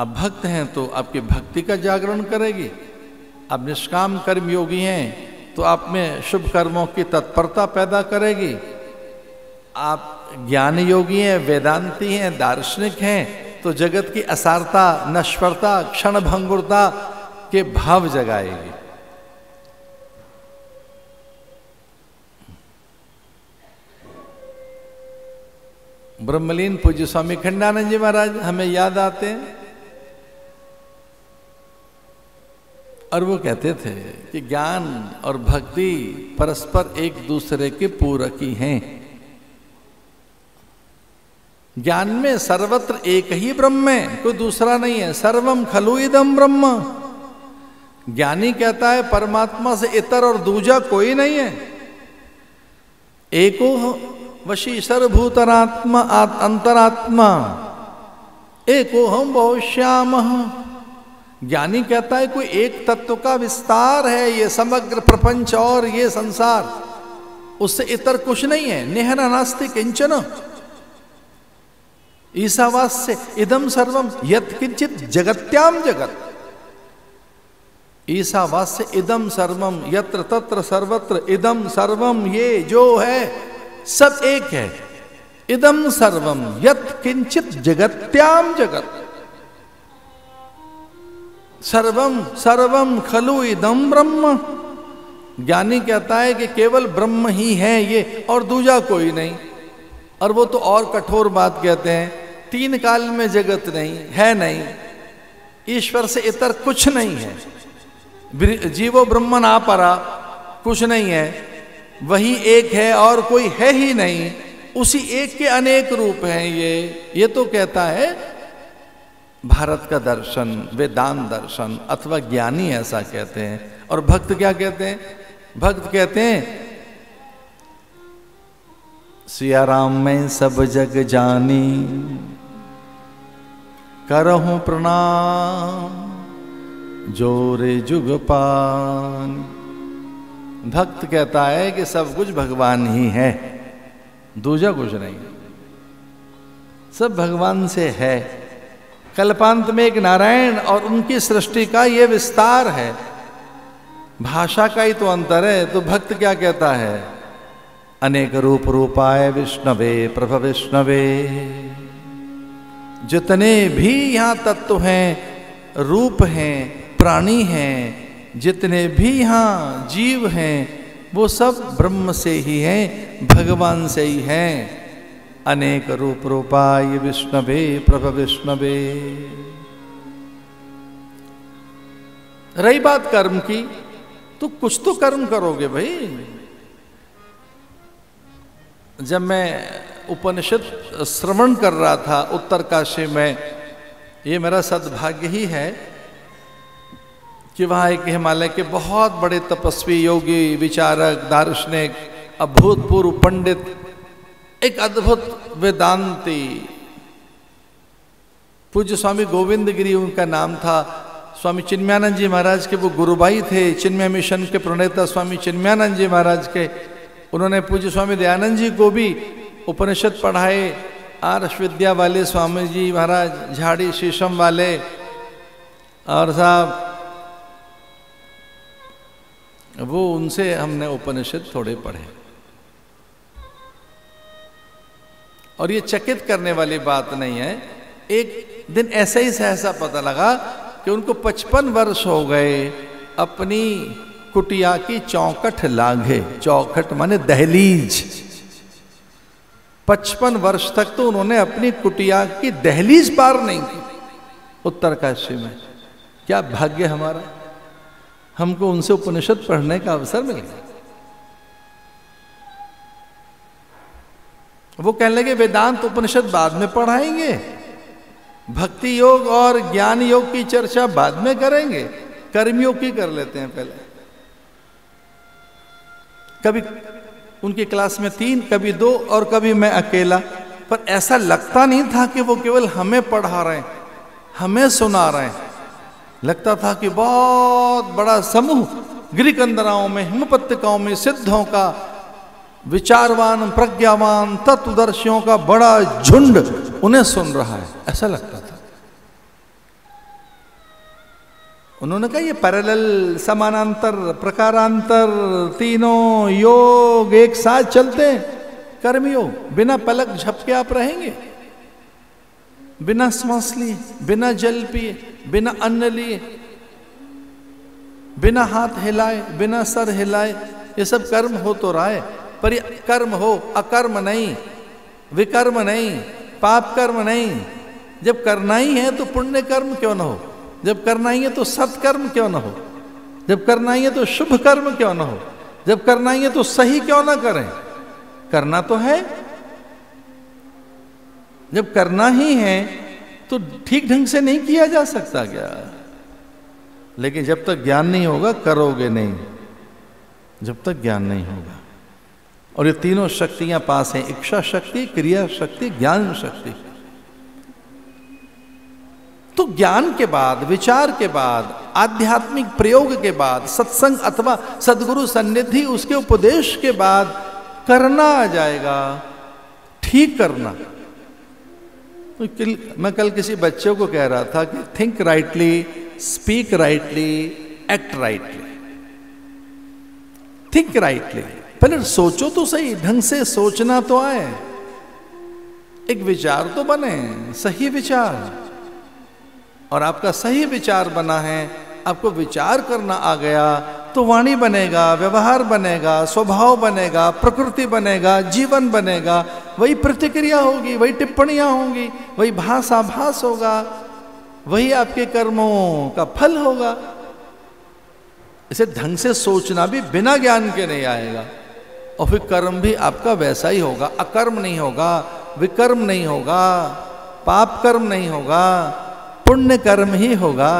आप भक्त हैं तो आपकी भक्ति का जागरण करेगी। आप निष्काम कर्म योगी हैं तो आप में शुभ कर्मों की तत्परता पैदा करेगी। आप ज्ञान योगी हैं, वेदांती हैं, दार्शनिक हैं तो जगत की असारता, नश्वरता, क्षण भंगुरता के भाव जगाएगी। ब्रह्मलीन पूज्य स्वामी खंडानंद जी महाराज हमें याद आते हैं और वो कहते थे कि ज्ञान और भक्ति परस्पर एक दूसरे के पूरक ही हैं। ज्ञान में सर्वत्र एक ही ब्रह्म है, कोई दूसरा नहीं है। सर्वम खलु इदम ब्रह्म। ज्ञानी कहता है परमात्मा से इतर और दूजा कोई नहीं है। एको वशी सर्वभूतरात्मा अंतरात्मा एको हम बहुश्याम। ज्ञानी कहता है कोई एक तत्व का विस्तार है ये समग्र प्रपंच और ये संसार, उससे इतर कुछ नहीं है। नेहना नास्ति किंचन ईसावास्य इदम सर्वम यत् किंचित जगत्याम जगत। ईसावास्य इदम सर्वम यत्र तत्र सर्वत्र इदम सर्वम, ये जो है सब एक है। इदम सर्वम यत् किंचित जगत्याम जगत। सर्वम सर्वम खलु इदम ब्रह्म। ज्ञानी कहता है कि केवल ब्रह्म ही है ये और दूजा कोई नहीं। और वो तो और कठोर बात कहते हैं, तीन काल में जगत नहीं है, नहीं ईश्वर से इतर कुछ नहीं है। जीवो ब्रह्मन आपरा, कुछ नहीं है, वही एक है और कोई है ही नहीं। उसी एक के अनेक रूप हैं ये तो कहता है भारत का दर्शन, वेदांत दर्शन अथवा ज्ञानी ऐसा कहते हैं। और भक्त क्या कहते हैं? भक्त कहते हैं सिया राम मैं सब जग जानी करहूं प्रणाम जोरे जुग पान। भक्त कहता है कि सब कुछ भगवान ही है, दूजा कुछ नहीं, सब भगवान से है। कल्पांत में एक नारायण और उनकी सृष्टि का ये विस्तार है। भाषा का ही तो अंतर है। तो भक्त क्या कहता है? अनेक रूप रूपाय विष्णवे प्रभ विष्णवे। जितने भी यहाँ तत्व हैं, रूप हैं, प्राणी हैं, जितने भी यहाँ जीव हैं, वो सब ब्रह्म से ही हैं, भगवान से ही हैं। अनेक रूप रूपाय विष्णवे प्रभ विष्णवे। रही बात कर्म की, तो कुछ तो कर्म करोगे भाई। जब मैं उपनिषद श्रवण कर रहा था उत्तरकाशी में, ये मेरा सद्भाग्य ही है कि वहाँ एक हिमालय के बहुत बड़े तपस्वी, योगी, विचारक, दार्शनिक, अभूतपूर्व पंडित, एक अद्भुत वेदांती पूज्य स्वामी गोविंद गिरी उनका नाम था। स्वामी चिन्मयानंद जी महाराज के वो गुरुभाई थे। चिन्मय मिशन के प्रणेता स्वामी चिन्मयानंद जी महाराज के, उन्होंने पूज्य स्वामी दयानंद जी को भी उपनिषद पढ़ाए। आर्ष विद्या वाले स्वामी जी महाराज झाड़ी शीशम वाले, और साहब वो उनसे हमने उपनिषद थोड़े पढ़े। और ये चकित करने वाली बात नहीं है। एक दिन ऐसे ही सहसा पता लगा कि उनको 55 वर्ष हो गए अपनी कुटिया की चौखट लांघे। चौखट माने दहलीज। 55 वर्ष तक तो उन्होंने अपनी कुटिया की दहलीज पार नहीं की उत्तरकाशी में। क्या भाग्य हमारा, हमको उनसे उपनिषद पढ़ने का अवसर मिल गया। वो कहने लगे वेदांत उपनिषद बाद में पढ़ाएंगे, भक्ति योग और ज्ञान योग की चर्चा बाद में करेंगे, कर्मयोग की कर लेते हैं पहले। कभी उनकी क्लास में 3, कभी 2 और कभी मैं अकेला। पर ऐसा लगता नहीं था कि वो केवल हमें पढ़ा रहे हैं, हमें सुना रहे हैं। लगता था कि बहुत बड़ा समूह गिरिकंदराओं में, हिमपत्तिकाओं में सिद्धों का, विचारवान, प्रज्ञावान, तत्वदर्शियों का बड़ा झुंड उन्हें सुन रहा है, ऐसा लगता था। उन्होंने कहा ये पैरेलल, समानांतर, प्रकारांतर, तीनों योग एक साथ चलते हैं। कर्मयोग, बिना पलक झपके आप रहेंगे, बिना श्वास लिए, बिना जल पिए, बिना अन्न लिए, बिना हाथ हिलाए, बिना सर हिलाए, ये सब कर्म हो तो रहा है, पर ये कर्म हो, अकर्म नहीं, विकर्म नहीं, पाप कर्म नहीं। जब करना ही है तो पुण्य कर्म क्यों ना हो, जब करना ही है तो सत्कर्म क्यों ना हो, जब करना ही है तो शुभ कर्म क्यों ना हो, जब करना ही है तो सही क्यों ना करें। करना तो है, जब करना ही है तो ठीक ढंग से नहीं किया जा सकता क्या? लेकिन जब तक ज्ञान नहीं होगा करोगे नहीं, जब तक ज्ञान नहीं होगा। और ये तीनों शक्तियां पास हैं, इच्छा शक्ति, क्रिया शक्ति, ज्ञान शक्ति। तो ज्ञान के बाद, विचार के बाद, आध्यात्मिक प्रयोग के बाद, सत्संग अथवा सदगुरु सन्निधि, उसके उपदेश के बाद करना आ जाएगा, ठीक करना। तो मैं कल किसी बच्चों को कह रहा था कि think rightly, speak rightly, act rightly. Think rightly, पहले सोचो तो सही, ढंग से सोचना तो आए, एक विचार तो बने, सही विचार। और आपका सही विचार बना है, आपको विचार करना आ गया, तो वाणी बनेगा, व्यवहार बनेगा, स्वभाव बनेगा, प्रकृति बनेगा, जीवन बनेगा, वही प्रतिक्रिया होगी, वही टिप्पणियां होंगी, वही भाषाभास होगा, वही आपके कर्मों का फल होगा। इसे ढंग से सोचना भी बिना ज्ञान के नहीं आएगा, और फिर कर्म भी आपका वैसा ही होगा, अकर्म नहीं होगा, विकर्म नहीं होगा, पाप कर्म नहीं होगा, पुण्य कर्म ही होगा।